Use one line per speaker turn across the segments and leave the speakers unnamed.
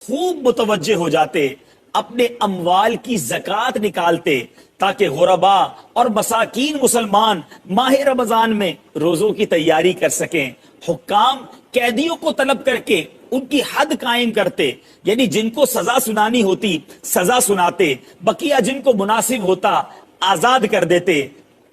خوب متوجہ ہو جاتے، اپنے اموال کی زکوٰۃ نکالتے تاکہ غربا اور مساکین مسلمان ماہ رمضان میں روزوں کی تیاری کر سکیں۔ حکام قیدیوں کو طلب کر کے ان کی حد قائم کرتے، یعنی جن کو سزا سنانی ہوتی سزا سناتے، بقیہ جن کو مناسب ہوتا آزاد کر دیتے۔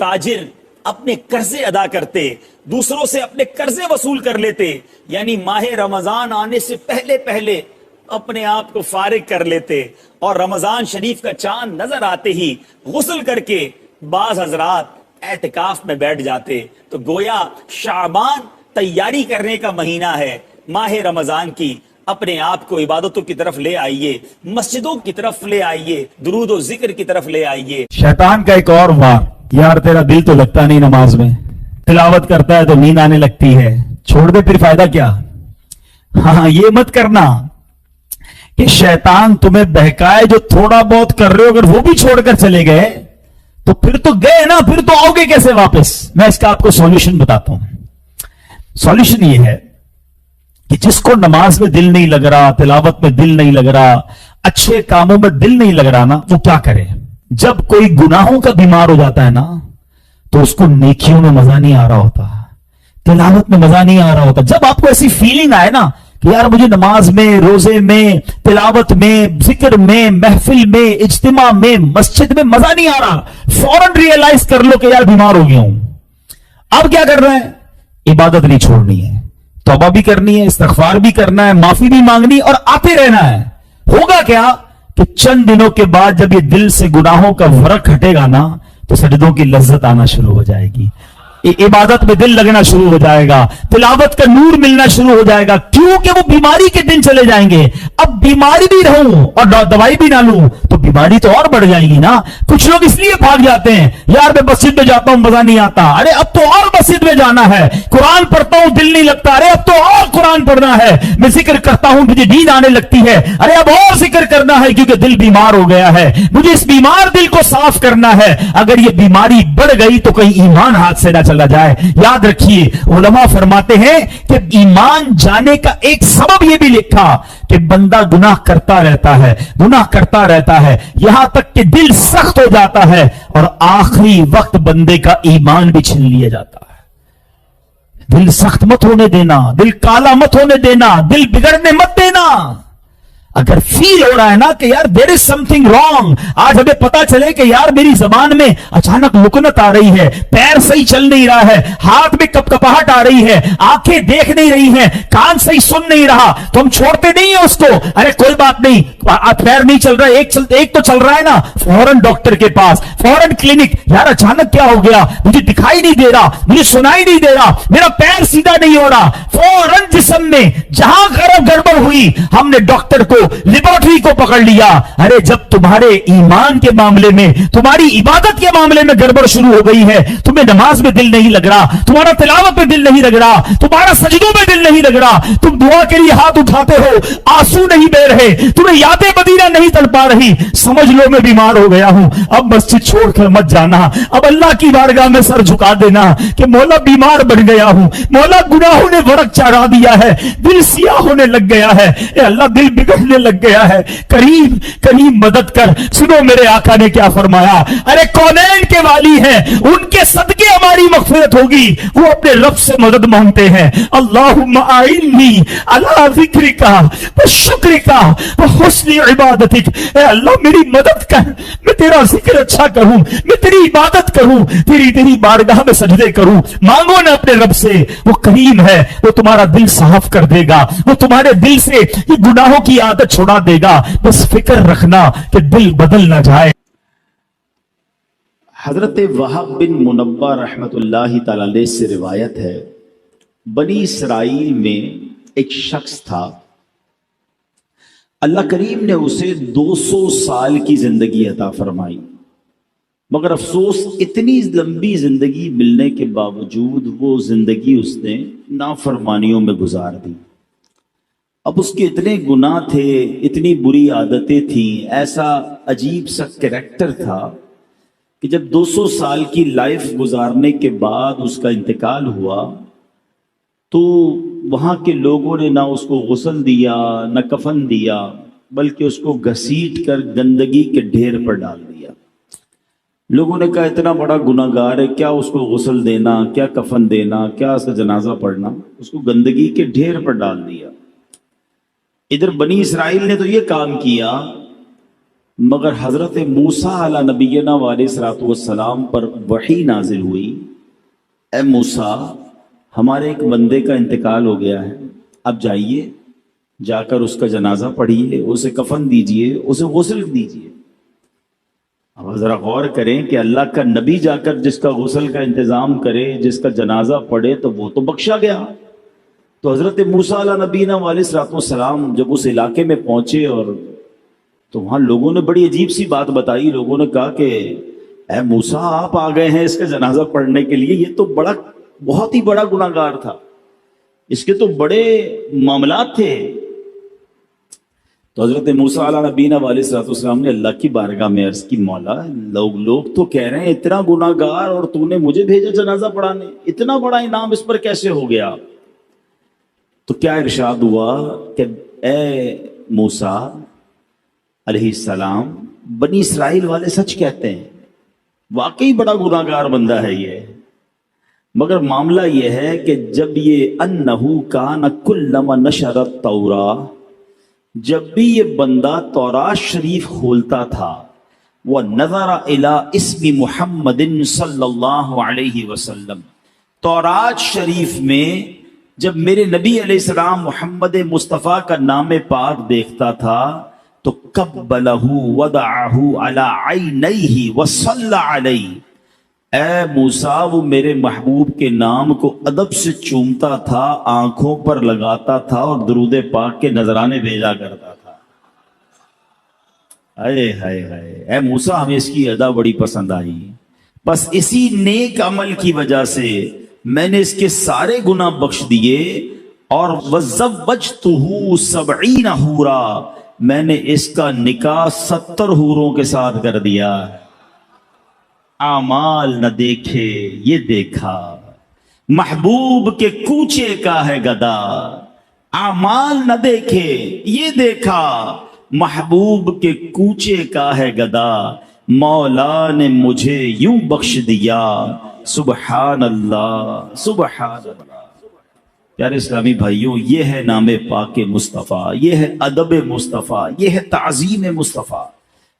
تاجر اپنے قرضے ادا کرتے، دوسروں سے اپنے قرضے وصول کر لیتے، یعنی ماہ رمضان آنے سے پہلے پہلے اپنے آپ کو فارغ کر لیتے، اور رمضان شریف کا چاند نظر آتے ہی غسل کر کے بعض حضرات اعتکاف میں بیٹھ جاتے۔ تو گویا شعبان تیاری کرنے کا مہینہ ہے، ماہ رمضان کی اپنے آپ کو عبادتوں کی طرف لے آئیے، مسجدوں کی طرف لے آئیے، درود و ذکر کی طرف لے آئیے۔
شیطان کا ایک اور وار، یار تیرا دل تو لگتا نہیں نماز میں، تلاوت کرتا ہے تو نیند آنے لگتی ہے، چھوڑ دے پھر فائدہ کیا۔ ہاں یہ مت کرنا کہ شیطان تمہیں بہکائے، جو تھوڑا بہت کر رہے ہو اگر وہ بھی چھوڑ کر چلے گئے تو پھر تو گئے نا، پھر تو آؤ گے کیسے واپس۔ میں اس کا آپ کو سولوشن بتاتا ہوں۔ سولوشن یہ ہے کہ جس کو نماز میں دل نہیں لگ رہا، تلاوت میں دل نہیں لگ رہا، اچھے کاموں میں دل نہیں لگ رہا نا، وہ کیا کرے؟ جب کوئی گناہوں کا بیمار ہو جاتا ہے نا تو اس کو نیکیوں میں مزہ نہیں آ رہا ہوتا، تلاوت میں مزہ نہیں آ رہا ہوتا۔ جب آپ کو ایسی فیلنگ آئے نا کہ یار مجھے نماز میں، روزے میں، تلاوت میں، ذکر میں، محفل میں، اجتماع میں، مسجد میں مزہ نہیں آ رہا، فوراً ریئلائز کر لو کہ یار بیمار ہو گیا ہوں۔ اب کیا کرنا ہے؟ عبادت نہیں چھوڑنی ہے، توبہ بھی کرنی ہے، استغفار بھی کرنا ہے، معافی بھی مانگنی اور آتے رہنا ہے۔ ہوگا کیا کہ چند دنوں کے بعد جب یہ دل سے گناہوں کا ورق ہٹے گا نا تو سجدوں کی لذت آنا شروع ہو جائے گی، عبادت میں دل لگنا شروع ہو جائے گا، تلاوت کا نور ملنا شروع ہو جائے گا، کیونکہ وہ بیماری کے دن چلے جائیں گے۔ اب بیماری بھی رہوں اور دوائی بھی نہ لوں تو بیماری تو اور بڑھ جائے گی نا۔ کچھ لوگ اس لیے بھاگ جاتے ہیں، یار میں مسجد میں جاتا ہوں مزہ نہیں آتا، ارے اب تو اور مسجد میں جانا ہے، قرآن پڑھتا ہوں دل نہیں لگتا، ارے اب تو اور قرآن پڑھنا ہے، میں ذکر کرتا ہوں مجھے نیند آنے لگتی ہے، ارے اب اور ذکر کرنا ہے کیونکہ دل بیمار ہو گیا ہے، مجھے اس بیمار دل کو صاف کرنا ہے۔ اگر یہ بیماری بڑھ گئی تو کہیں ایمان ہاتھ سے نہ چلا جائے۔ یاد رکھیے علماء فرماتے ہیں کہ ایمان جانے کا ایک سبب یہ بھی لکھا کہ بندہ گناہ کرتا رہتا ہے، گناہ کرتا رہتا ہے یہاں تک کہ دل سخت ہو جاتا ہے اور آخری وقت بندے کا ایمان بھی چھین لیا جاتا ہے۔ دل سخت مت ہونے دینا، دل کالا مت ہونے دینا، دل بگڑنے مت دینا۔ اگر فیل ہو رہا ہے نا کہ یار دیر از سم تھنگ رانگ، آج ہمیں پتا چلے کہ یار میری زبان میں اچانک لکنت آ رہی ہے، پیر صحیح چل نہیں رہا ہے، ہاتھ میں کپ کپاہٹ آ رہی ہے، آنکھیں دیکھ نہیں رہی ہیں، کان صحیح سن نہیں رہا، تو ہم چھوڑتے نہیں ہیں اس کو، ارے کوئی بات نہیں، پیر نہیں چل رہا، ایک تو چل رہا ہے نا، فوراً ڈاکٹر کے پاس، فوراً کلینک۔ یار اچانک کیا ہو گیا؟ مجھے دکھائی نہیں دے رہا، مجھے سنائی نہیں دے رہا، میرا پیر سیدھا نہیں ہو رہا۔ فوراً جسم میں جہاں گڑبڑ ہوئی ہم نے ڈاکٹر کو، لیبارٹری کو پکڑ لیا۔ ارے جب تمہارے ایمان کے معاملے میں، تمہاری عبادت کے معاملے میں گڑبڑ شروع ہو گئی ہے، تمہیں نماز میں دل نہیں لگ رہا، تمہارا تلاوت میں دل نہیں لگ رہا، تمہارا سجدوں میں دل نہیں لگ رہا، تم دعا کے لیے ہاتھ اٹھاتے ہو آنسو نہیں بہ رہے، تمہیں یاد مدینہ نہیں تڑ پا رہی، سمجھ لو میں بیمار ہو گیا ہوں۔ اب مسجد چھوڑ کر مت جانا، اب اللہ کی بارگاہ میں سر جھکا دینا کہ مولا بیمار بن گیا ہوں، مولا گناہوں نے ورق چڑھا دیا ہے، دل سیاہ ہونے لگ گیا ہے، اے اللہ دل بگڑنے لگ گیا ہے، کریم کریم مدد کر۔ سنو میرے آقا نے کیا فرمایا، ارے کونین کے والی ہیں، ان کے صدقے ہماری مغفرت ہوگی، وہ اپنے رب سے مدد مانگتے ہیں۔ اللہم اعنی علی ذکرک و شکرک و حسن عبادتک، اے اللہ میری مدد کر، میں تیرا ذکر اچھا کروں، میں تیری عبادت کروں، تیری بارگاہ میں سجدے کروں۔ مانگو نا اپنے رب سے، وہ کریم ہے، وہ تمہارا دل صاف کر دے گا، وہ تمہارے دل سے یہ گناہوں کی عادت چھوڑا دے گا۔ بس فکر رکھنا کہ دل بدل نہ جائے۔
حضرت وہب بن منبہ رحمت اللہ تعالی علیہ سے روایت ہے، بنی اسرائیل میں ایک شخص تھا، اللہ کریم نے اسے 200 سال کی زندگی عطا فرمائی، مگر افسوس اتنی لمبی زندگی ملنے کے باوجود وہ زندگی اس نے نافرمانیوں میں گزار دی۔ اب اس کے اتنے گناہ تھے، اتنی بری عادتیں تھیں، ایسا عجیب سا کریکٹر تھا کہ جب 200 سال کی لائف گزارنے کے بعد اس کا انتقال ہوا تو
وہاں کے لوگوں نے نہ اس کو غسل دیا نہ کفن دیا، بلکہ اس کو گھسیٹ کر گندگی کے ڈھیر پر ڈال دیا۔ لوگوں نے کہا اتنا بڑا گناہ گار ہے، کیا اس کو غسل دینا، کیا کفن دینا، کیا اس کا جنازہ پڑھنا، اس کو گندگی کے ڈھیر پر ڈال دیا۔ ادھر بنی اسرائیل نے تو یہ کام کیا، مگر حضرت موسیٰ علیہ نبینا علیہ الصلوۃ والسلام پر وحی نازل ہوئی، اے موسیٰ ہمارے ایک بندے کا انتقال ہو گیا ہے، اب جائیے جا کر اس کا جنازہ پڑھیے، اسے کفن دیجئے، اسے غسل دیجئے۔ اب ذرا غور کریں کہ اللہ کا نبی جا کر جس کا غسل کا انتظام کرے، جس کا جنازہ پڑھے، تو وہ تو بخشا گیا۔ تو حضرت موسیٰ علیہ نبینا علیہ الصلوۃ والسلام جب اس علاقے میں پہنچے اور تو وہاں لوگوں نے بڑی عجیب سی بات بتائی۔ لوگوں نے کہا کہ اے موسیٰ آپ آ گئے ہیں اس کا جنازہ پڑھنے کے لیے، یہ تو بہت ہی بڑا گناہ گار تھا، اس کے تو بڑے معاملات تھے۔ تو حضرت موسیٰ علیہ نبینا علیہ الصلوۃ والسلام نے اللہ کی بارگاہ میں عرض کی، مولا لوگ تو کہہ رہے ہیں اتنا گناہ گار اور تو نے مجھے بھیجا جنازہ پڑھانے، اتنا بڑا انعام اس پر کیسے ہو گیا؟ تو کیا ارشاد ہوا کہ اے موسیٰ علیہ السلام، بنی اسرائیل والے سچ کہتے ہیں، واقعی بڑا گناہ گار بندہ ہے یہ، مگر معاملہ یہ ہے کہ جب یہ انہو کان کلما نشر التوراۃ، جب بھی یہ بندہ تورات شریف کھولتا تھا، وَنَظَرَ إِلَىٰ اسْمِ محمد صلی اللہ علیہ وسلم، تورات شریف میں جب میرے نبی علیہ السلام محمد مصطفیٰ کا نام پاک دیکھتا تھا تو قبلہ وضعہ علی عینیہ وصلی علیہ، اے موسیٰ وہ میرے محبوب کے نام کو ادب سے چومتا تھا، آنکھوں پر لگاتا تھا اور درود پاک کے نذرانے بھیجا کرتا تھا۔ ہائے ہائے ہائے، اے موسیٰ ہمیں اس کی ادا بڑی پسند آئی، بس اسی نیک عمل کی وجہ سے میں نے اس کے سارے گناہ بخش دیے، اور وَزَوَّجْتُهُ 70 حورا، میں نے اس کا نکاح 70 حوروں کے ساتھ کر دیا۔ اعمال نہ دیکھے یہ دیکھا، محبوب کے کوچے کا ہے گدا، اعمال نہ دیکھے یہ دیکھا، محبوب کے کوچے کا ہے گدا، مولا نے مجھے یوں بخش دیا، سبحان اللہ سبحان اللہ۔ پیارے اسلامی بھائیوں، یہ ہے نام پاک مصطفیٰ، یہ ہے ادب مصطفیٰ، یہ ہے تعظیم مصطفیٰ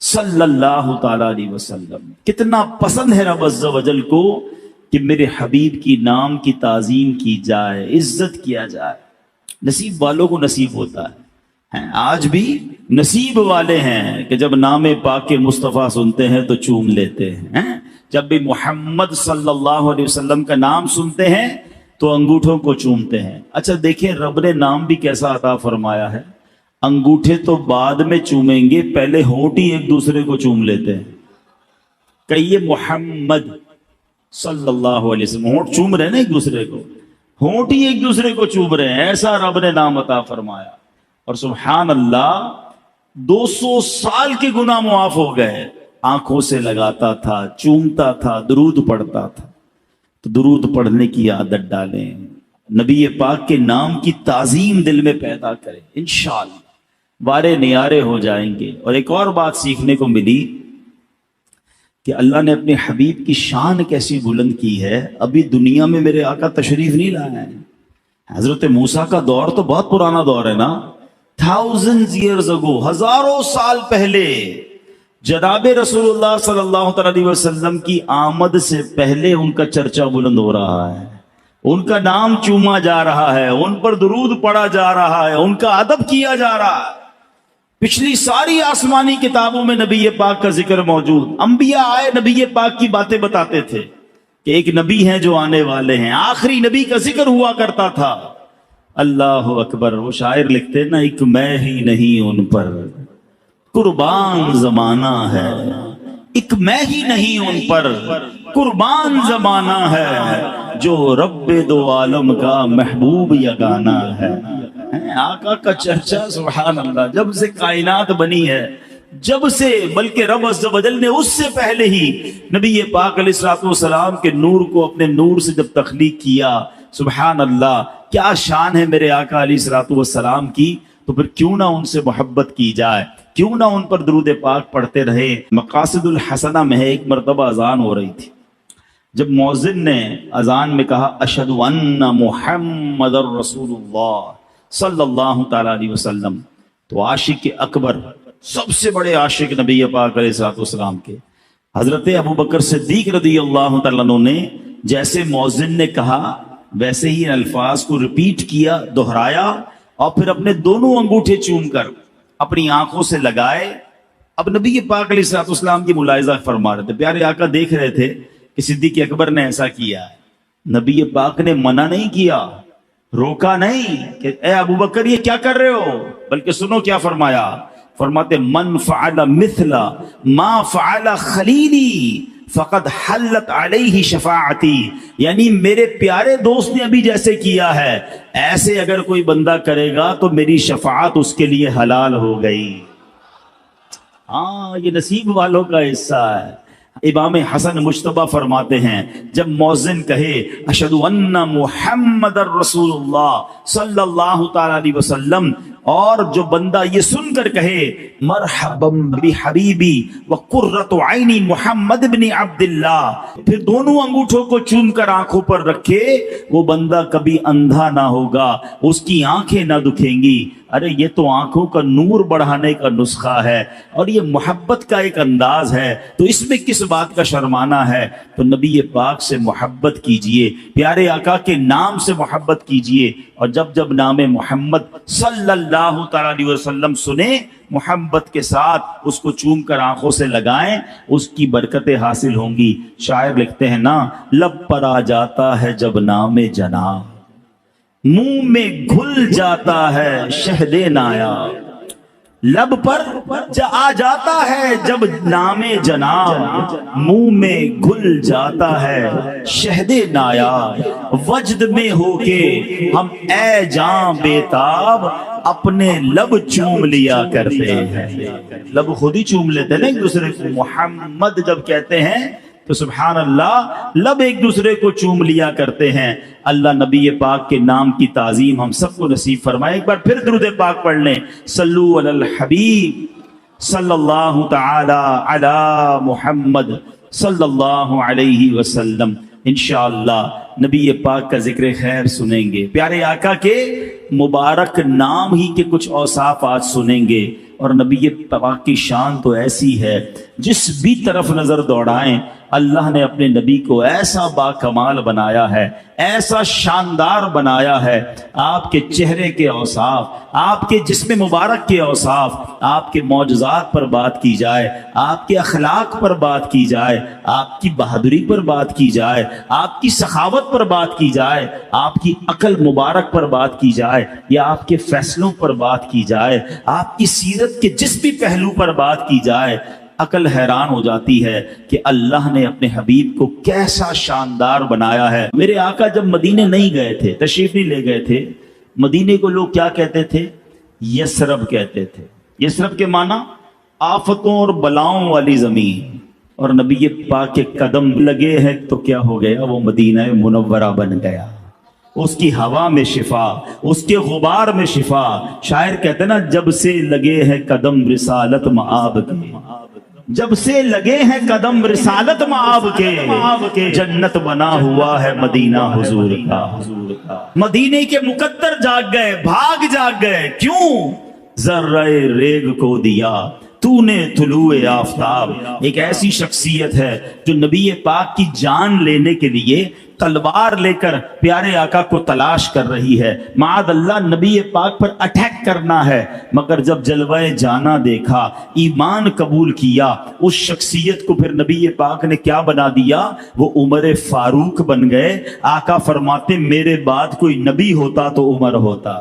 صلی اللہ تعالی علیہ وسلم۔ کتنا پسند ہے رب عز و جل کو کہ میرے حبیب کی نام کی تعظیم کی جائے، عزت کیا جائے۔ نصیب والوں کو نصیب ہوتا ہے، آج بھی نصیب والے ہیں کہ جب نام پاک مصطفیٰ سنتے ہیں تو چوم لیتے ہیں، جب بھی محمد صلی اللہ علیہ وسلم کا نام سنتے ہیں تو انگوٹھوں کو چومتے ہیں۔ اچھا دیکھیں رب نے نام بھی کیسا عطا فرمایا ہے، انگوٹھے تو بعد میں چومیں گے، پہلے ہونٹ ہی ایک دوسرے کو چوم لیتے ہیں۔ کہیے محمد صلی اللہ علیہ وسلم، ہونٹ چوم رہے ہیں نا ایک دوسرے کو، ہونٹ ہی ایک دوسرے کو چوم رہے ہیں، ایسا رب نے نام عطا فرمایا۔ اور سبحان اللہ 200 سال کے گناہ معاف ہو گئے، آنکھوں سے لگاتا تھا، چومتا تھا، درود پڑھتا تھا۔ تو درود پڑھنے کی عادت ڈالیں، نبی پاک کے نام کی تعظیم دل میں پیدا کریں، انشاءاللہ وارے نیارے ہو جائیں گے۔ اور ایک اور بات سیکھنے کو ملی کہ اللہ نے اپنے حبیب کی شان کیسی بلند کی ہے۔ ابھی دنیا میں میرے آقا تشریف نہیں لایا ہے، حضرت موسیٰ کا دور تو بہت پرانا دور ہے نا، thousands years ago، ہزاروں سال پہلے جناب رسول اللہ صلی اللہ علیہ وسلم کی آمد سے پہلے ان کا چرچا بلند ہو رہا ہے، ان کا نام چوما جا رہا ہے، ان پر درود پڑھا جا رہا ہے، ان کا ادب کیا جا رہا ہے۔ پچھلی ساری آسمانی کتابوں میں نبی پاک کا ذکر موجود، انبیاء آئے نبی پاک کی باتیں بتاتے تھے کہ ایک نبی ہیں جو آنے والے ہیں، آخری نبی کا ذکر ہوا کرتا تھا۔ اللہ اکبر، وہ شاعر لکھتے نا، ایک میں ہی نہیں ان پر قربان زمانہ ہے، ایک میں ہی نہیں ان پر قربان زمانہ ہے، جو رب دو عالم کا محبوب یگانہ ہے۔ آقا کا چرچا سبحان اللہ جب سے کائنات بنی ہے، جب سے، بلکہ رب عز و جل نے اس سے پہلے ہی نبی پاک علیہ الصلوۃ والسلام کے نور کو اپنے نور سے جب تخلیق کیا سبحان اللہ، کیا شان ہے میرے آقا علیہ الصلوۃ والسلام کی، تو پھر کیوں نہ ان سے محبت کی جائے، کیوں نہ ان پر درود پاک پڑھتے رہے۔ مقاصد الحسنہ میں ہے، ایک مرتبہ اذان ہو رہی تھی، جب مؤذن نے اذان میں کہا اشہد ان محمد رسول اللہ صلی اللہ تعالی علیہ وسلم، تو عاشق اکبر، سب سے بڑے عاشق نبی پاک علیہ الصلوۃ والسلام کے حضرت ابوبکر صدیق رضی اللہ تعالیٰ عنہ نے جیسے مؤذن نے کہا ویسے ہی الفاظ کو ریپیٹ کیا، دہرایا، اور پھر اپنے دونوں انگوٹھے چوم کر اپنی آنکھوں سے لگائے۔ اب نبی پاک علیہ الصلوۃ والسلام کی ملاحظہ فرما رہے تھے، پیارے آقا دیکھ رہے تھے کہ صدیق اکبر نے ایسا کیا ہے، نبی پاک نے منع نہیں کیا، روکا نہیں کہ اے ابوبکر یہ کیا کر رہے ہو، بلکہ سنو کیا فرمایا، فرماتے من فعل مثل ما فعل خلیلی فقد حلت علیہ شفاعتی، یعنی میرے پیارے دوست نے ابھی جیسے کیا ہے ایسے اگر کوئی بندہ کرے گا تو میری شفاعت اس کے لیے حلال ہو گئی۔ ہاں، یہ نصیب والوں کا حصہ ہے۔ امام حسن مجتبی فرماتے ہیں جب مؤذن کہے اشہد ان محمد رسول اللہ صلی اللہ تعالی علیہ وسلم، اور جو بندہ یہ سن کر کہے مرحبا بحبیبی وقرۃ عینی محمد بن عبد اللہ، پھر دونوں انگوٹھوں کو چوم کر آنکھوں پر رکھے، وہ بندہ کبھی اندھا نہ ہوگا، اس کی آنکھیں نہ دکھیں گی۔ ارے یہ تو آنکھوں کا نور بڑھانے کا نسخہ ہے اور یہ محبت کا ایک انداز ہے، تو اس میں کس بات کا شرمانا ہے؟ تو نبی پاک سے محبت کیجئے، پیارے آقا کے نام سے محبت کیجئے، اور جب جب نام محمد صلی اللہ تعالی علیہ وسلم سنیں محبت کے ساتھ اس کو چوم کر آنکھوں سے لگائیں، اس کی برکتیں حاصل ہوں گی۔ شاعر لکھتے ہیں نا، لب پر آ جاتا ہے جب نام جناب، منہ میں گھل جاتا ہے شہد نایاب، لب پر آ جاتا ہے جب نام جناب، منہ میں گھل جاتا ہے شہد نایاب، وجد میں ہو کے ہم اے جاں بیتاب اپنے لب چوم لیا کرتے ہیں۔ لب خود ہی چوم لیتے ہیں نا ایک دوسرے کو، محمد جب کہتے ہیں تو سبحان اللہ لب ایک دوسرے کو چوم لیا کرتے ہیں۔ اللہ نبی پاک کے نام کی تعظیم ہم سب کو نصیب فرمائے۔ ایک بار پھر درود پاک پڑھ لیں، صلو علی الحبیب صلی اللہ تعالی علی محمد صلی اللہ علیہ وسلم۔ انشاءاللہ نبی پاک کا ذکر خیر سنیں گے، پیارے آقا کے مبارک نام ہی کے کچھ اوصاف آج سنیں گے، اور نبی پاک کی شان تو ایسی ہے جس بھی طرف نظر دوڑائیں اللہ نے اپنے نبی کو ایسا با کمال بنایا ہے، ایسا شاندار بنایا ہے۔ آپ کے چہرے کے اوصاف، آپ کے جسم مبارک کے اوصاف، آپ کے معجزات پر بات کی جائے، آپ کے اخلاق پر بات کی جائے، آپ کی بہادری پر بات کی جائے، آپ کی سخاوت پر بات کی جائے، آپ کی عقل مبارک پر بات کی جائے، یا آپ کے فیصلوں پر بات کی جائے، آپ کی سیرت کے جس بھی پہلو پر بات کی جائے، عقل حیران ہو جاتی ہے کہ اللہ نے اپنے حبیب کو کیسا شاندار بنایا ہے۔ میرے آقا جب مدینے نہیں گئے تھے، تشریف نہیں لے گئے تھے، مدینے کو لوگ کیا کہتے تھے؟ یثرب کہتے تھے۔ یثرب کے معنی آفتوں اور بلاؤں والی زمین، اور نبی پاک کے قدم لگے ہیں تو کیا ہو گیا؟ وہ مدینہ منورہ بن گیا۔ اس کی ہوا میں شفا، اس کے غبار میں شفا۔ شاعر کہتے ہیں نا، جب سے لگے ہیں قدم رسالت مآب کے، جب سے لگے ہیں قدم رسالت مآب کے، جنت بنا ہوا ہے مدینہ حضور کا۔ مدینے کے مقدر جاگ گئے، بھاگ جاگ گئے، کیوں؟ ذرہ ریگ کو دیا تو نے طلوع آفتاب۔ ایک ایسی شخصیت ہے جو نبی پاک کی جان لینے کے لیے تلوار لے کر پیارے آقا کو تلاش کر رہی ہے، معاذ اللہ نبی پاک پر اٹیک کرنا ہے، مگر جب جلوہ جانا دیکھا، ایمان قبول کیا، اس شخصیت کو پھر نبی پاک نے کیا بنا دیا؟ وہ عمر فاروق بن گئے۔ آقا فرماتے میرے بعد کوئی نبی ہوتا تو عمر ہوتا۔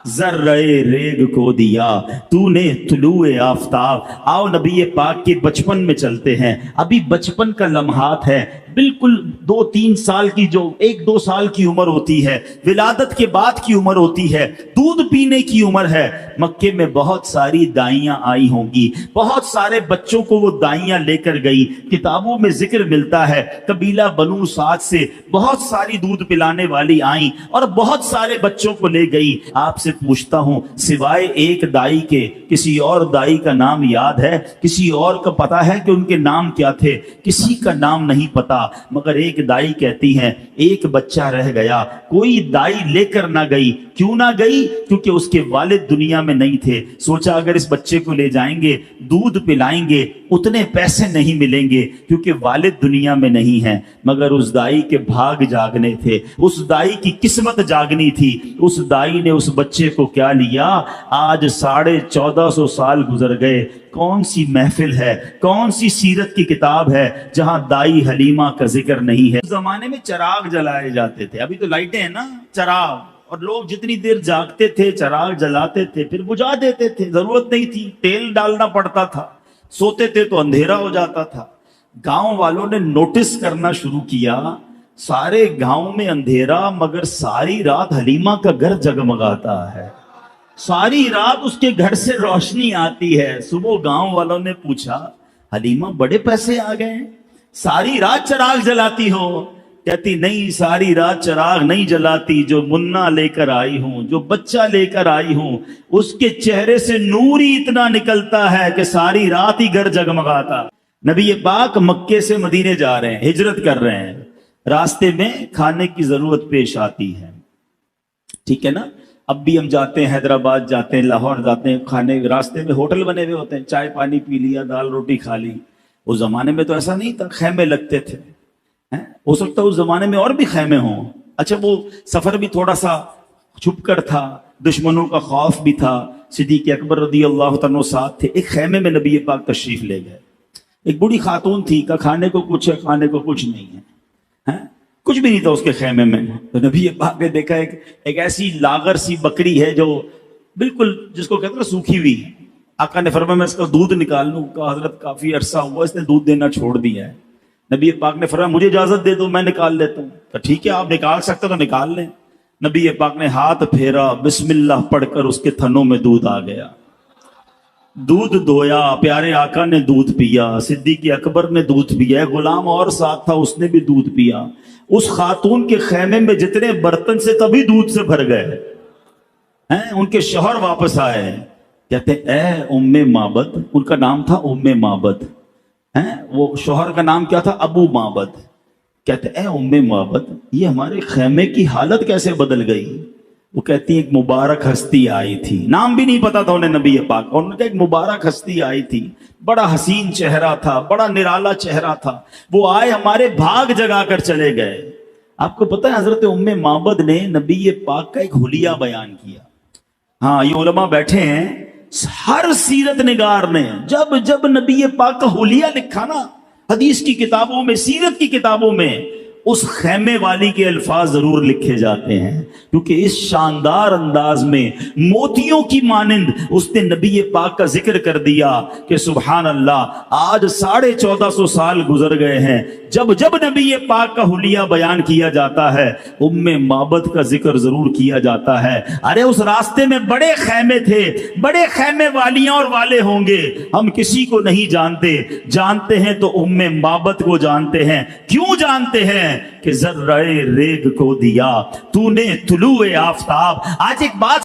ذرہ ریگ کو دیا تو نے طلوع آفتاب۔ آؤ نبی پاک کے بچپن میں چلتے ہیں، ابھی بچپن کا لمحات ہے، بالکل 2-3 سال کی جو 1-2 سال کی عمر ہوتی ہے، ولادت کے بعد کی عمر ہوتی ہے، دودھ پینے کی عمر ہے، مکے میں بہت ساری دائیاں آئی ہوں گی، بہت سارے بچوں کو وہ دائیاں لے کر گئی۔ کتابوں میں ذکر ملتا ہے قبیلہ بنو سعد سے بہت ساری دودھ پلانے والی آئیں اور بہت سارے بچوں کو لے گئی۔ آپ سے پوچھتا ہوں، سوائے ایک دائی کے کسی اور دائی کا نام یاد ہے؟ کسی اور کا پتا ہے کہ ان کے نام کیا تھے؟ کسی کا نام نہیں پتا، مگر ایک دائی کہتی ہے ایک بچہ رہ گیا، کوئی دائی لے کر نہ گئی۔ کیوں نہ گئی؟ کیونکہ اس کے والد دنیا میں نہیں تھے۔ سوچا اگر اس بچے کو لے جائیں گے، دودھ پلائیں گے، اتنے پیسے نہیں ملیں گے کیونکہ والد دنیا میں نہیں ہیں۔ مگر اس دائی کے بھاگ جاگنے تھے، اس دائی کی قسمت جاگنی تھی۔ اس دائی نے اس بچے کو کیا لیا؟ آج 1450 سال گزر گئے، کون سی محفل ہے، کون سی سیرت کی کتاب ہے جہاں دائی حلیمہ کا ذکر نہیں ہے؟ اس زمانے میں چراغ جلائے جاتے تھے، ابھی تو لائٹیں ہیں نا، چراغ، اور لوگ جتنی دیر جاگتے تھے چراغ جلاتے تھے، پھر بجھا دیتے تھے، ضرورت نہیں تھی، تیل ڈالنا پڑتا تھا، سوتے تھے تو اندھیرا ہو جاتا تھا۔ گاؤں والوں نے نوٹس کرنا شروع کیا، سارے گاؤں میں اندھیرا مگر ساری رات حلیمہ کا گھر جگمگاتا ہے، ساری رات اس کے گھر سے روشنی آتی ہے۔ صبح گاؤں والوں نے پوچھا حلیمہ بڑے پیسے آ گئے، ساری رات چراغ جلاتی ہو؟ کہتی نہیں، ساری رات چراغ نہیں جلاتی، جو منا لے کر آئی ہوں، جو بچہ لے کر آئی ہوں، اس کے چہرے سے نور ہی اتنا نکلتا ہے کہ ساری رات ہی گھر جگمگاتا۔ نبی پاک مکے سے مدینے جا رہے ہیں، ہجرت کر رہے ہیں، راستے میں کھانے کی ضرورت پیش آتی ہے، ٹھیک ہے نا؟ اب بھی ہم جاتے ہیں، حیدرآباد جاتے ہیں، لاہور جاتے ہیں، کھانے راستے میں ہوٹل بنے ہوئے ہوتے ہیں، چائے پانی پی لیا، دال روٹی کھا لی۔ اس زمانے میں تو ایسا نہیں تھا، خیمے لگتے تھے، ہو سکتا ہے اس زمانے میں اور بھی خیمے ہوں۔ اچھا، وہ سفر بھی تھوڑا سا چھپ کر تھا، دشمنوں کا خوف بھی تھا، صدیق اکبر رضی اللہ تعالیٰ ساتھ تھے۔ ایک خیمے میں نبی پاک تشریف لے گئے، ایک بوڑھی خاتون تھی، کہ کھانے کو کچھ ہے، کھانے کو کچھ نہیں ہے، کچھ بھی نہیں تھا اس کے خیمے میں۔ تو نبی پاک نے دیکھا ایک ایسی لاغر سی بکری ہے جو بالکل جس کو کہتے ہیں نا سوکھی ہوئی۔ آقا نے فرمایا میں اس کا دودھ نکال لوں؟ کہا حضرت کافی عرصہ ہوا اس نے دودھ دینا چھوڑ دیا ہے۔ نبی پاک نے فرمایا مجھے اجازت دے دو، میں نکال لیتا ہوں۔ تو ٹھیک ہے، آپ نکال سکتے تو نکال لیں۔ نبی پاک نے ہاتھ پھیرا، بسم اللہ پڑھ کر اس کے تھنوں میں دودھ آ گیا، دودھ دھویا، پیارے آقا نے دودھ پیا، صدیق اکبر نے دودھ پیا، غلام اور ساتھ تھا اس نے بھی دودھ پیا۔ اس خاتون کے خیمے میں جتنے برتن سے تبھی دودھ سے بھر گئے ہیں۔ ان کے شوہر واپس آئے، کہتے اے ام معبد، ان کا نام تھا ام معبد، وہ شوہر کا نام کیا تھا؟ ابو معبد۔ کہتے اے ام معبد، یہ ہمارے خیمے کی حالت کیسے بدل گئی؟ وہ کہتی ایک مبارک ہستی آئی تھی، نام بھی نہیں پتا تھا انہیں نبی پاک، اور ان کا ایک مبارک ہستی آئی تھی، بڑا حسین چہرہ تھا، بڑا نرالا چہرہ تھا، وہ آئے ہمارے بھاگ جگا کر چلے گئے۔ آپ کو پتہ ہے حضرت ام معبد نے نبی پاک کا ایک حلیہ بیان کیا۔ ہاں، یہ علماء بیٹھے ہیں، ہر سیرت نگار نے جب جب نبی پاک کا حلیہ لکھا نا، حدیث کی کتابوں میں، سیرت کی کتابوں میں، اس خیمے والی کے الفاظ ضرور لکھے جاتے ہیں، کیونکہ اس شاندار انداز میں موتیوں کی مانند اس نے نبی پاک کا ذکر کر دیا کہ سبحان اللہ، آج 1450 سال گزر گئے ہیں، جب جب نبی پاک کا حلیہ بیان کیا جاتا ہے ام معبد کا ذکر ضرور کیا جاتا ہے۔ ارے اس راستے میں بڑے خیمے تھے، بڑے خیمے والیاں اور والے ہوں گے، ہم کسی کو نہیں جانتے، جانتے ہیں تو ام معبد کو جانتے ہیں۔ کیوں جانتے ہیں؟ کہ ذرہ ریگ کو دیا تو نے طلوع آفتاب۔ آج ایک بات